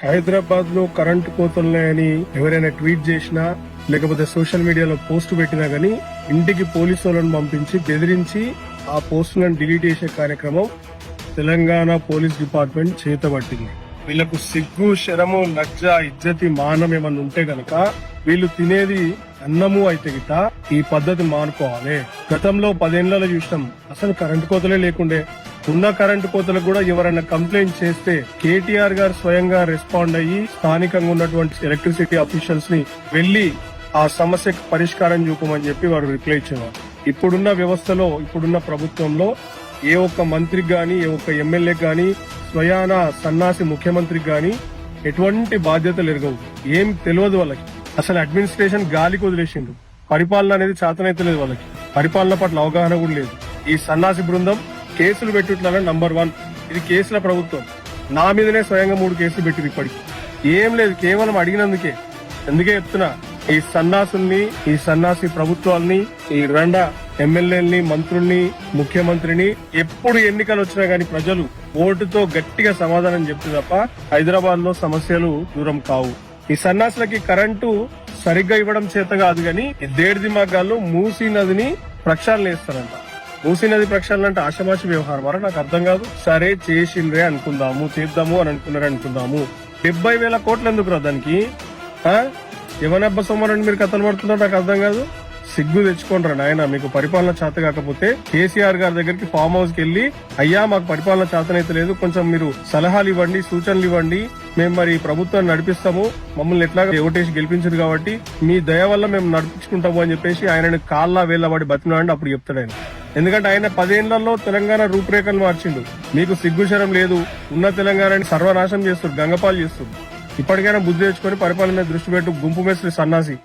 హైదరాబాద్ లో కరెంటు కోతలున్నాయని ఎవరైనా ట్వీట్ చేసినా లేకపోతే సోషల్ మీడియాలో పోస్ట్ పెట్టినా గానీ ఇంటికి పోలీసు వాళ్ళని పంపించి బెదిరించి ఆ పోస్టులను డిలీట్ చేసే కార్యక్రమం తెలంగాణ పోలీస్ డిపార్ట్మెంట్ చేతబట్టింది. వీళ్లకు సిగ్గు, శరము, లజ్జ, ఇజ్జతి, మానం ఏమన్నా ఉంటే గనక వీళ్ళు తినేది అన్నము అయితే గిట ఈ పద్ధతి మానుకోవాలి. గతంలో 10 ఏళ్లలో చూసినాం అసలు కరెంటు కోతలే లేకుండే. ఉన్న కరెంటు కోతలకు కూడా ఎవరైనా కంప్లైంట్ చేస్తే కేటీఆర్ గారు స్వయంగా రెస్పాండ్ అయ్యి స్థానికంగా ఉన్నటువంటి ఎలక్ట్రిసిటీ అఫీషియల్స్ ని వెళ్లి ఆ సమస్యకు పరిష్కారం చూపమని చెప్పి వారు రిప్లై ఇచ్చేవారు. ఇప్పుడున్న వ్యవస్థలో, ఇప్పుడున్న ప్రభుత్వంలో ఏ ఒక్క మంత్రికి గాని, ఏ ఒక్క ఎమ్మెల్యేకి గాని, స్వయాన సన్నాసి ముఖ్యమంత్రికి గాని ఎటువంటి బాధ్యతలు ఎరగవు. ఏం తెలియదు వాళ్ళకి. అసలు అడ్మినిస్ట్రేషన్ గాలికి వదిలేసిండు. పరిపాలన అనేది చేతనైతలేదు వాళ్ళకి. పరిపాలన పట్ల అవగాహన కూడా లేదు. ఈ సన్నాసి బృందం కేసులు పెట్టుట్ల నంబర్ 1. ఇది కేసుల ప్రభుత్వం. నా మీదనే స్వయంగా 3 కేసులు పెట్టింది. ఇప్పటికి ఏం లేదు, కేవలం అడిగినందుకే. అందుకే చెప్తున్నా, ఈ సన్నాసుల్ని, ఈ సన్నాసి ప్రభుత్వాల్ని, ఈ రెండ ఎమ్మెల్యేలని, మంత్రుల్ని, ముఖ్యమంత్రిని ఎప్పుడు ఎన్నికలు వచ్చినా గానీ ప్రజలు ఓటుతో గట్టిగా సమాధానం చెప్తే తప్ప హైదరాబాద్ లో సమస్యలు దూరం కావు. ఈ సన్నాసులకి కరెంటు సరిగ్గా ఇవ్వడం చేత కాదు గాని దేడి దిమాగాళ్ళు మూసీ నదిని ప్రక్షాళన చేస్తారంట. మూసీ నది ప్రక్షాళన అంటే ఆషమాషి వ్యవహారం వర నాకు అర్థం కాదు. సరే చేసిండ్రే అనుకుందాము, చేద్దాము అని అనుకున్నారే అనుకుందాము. 70,000 కోట్లు ఎందుకు రా దానికి? ఎవనబ్బ సోమవారం మీరు కథలు పడుతున్నారు నాకు అర్థం కాదు. సిగ్గు తెచ్చుకోండి రా నాయన. మీకు పరిపాలన చేత కాకపోతే కేసీఆర్ గారి దగ్గరికి ఫామ్ హౌస్ కి వెళ్లి, అయ్యా మాకు పరిపాలన చేతనైతే లేదు, కొంచెం మీరు సలహాలు ఇవ్వండి, సూచనలు ఇవ్వండి, మేము మరి ప్రభుత్వాన్ని నడిపిస్తాము, మమ్మల్ని ఎట్లాగా ఓటేసి గెలిపించారు కాబట్టి మీ దయ వల్ల మేము నడిపించుకుంటాము అని చెప్పేసి ఆయనని కాళ్ళ వేళ్ళబడి బతినాడండి. అప్పుడు చెప్తాడు ఆయన. ఎందుకంటే ఆయన 10 ఏళ్లలో తెలంగాణ రూపురేఖలు మార్చిండు. మీకు సిగ్గుశరం లేదు. ఉన్న తెలంగాణని సర్వనాశనం చేస్తారు, గంగపాలు చేస్తారు. ఇప్పటికైనా బుద్ధి తెచ్చుకొని పరిపాలన మీద దృష్టి పెట్టు. గుంపు మేస్త్రి సన్నాసి.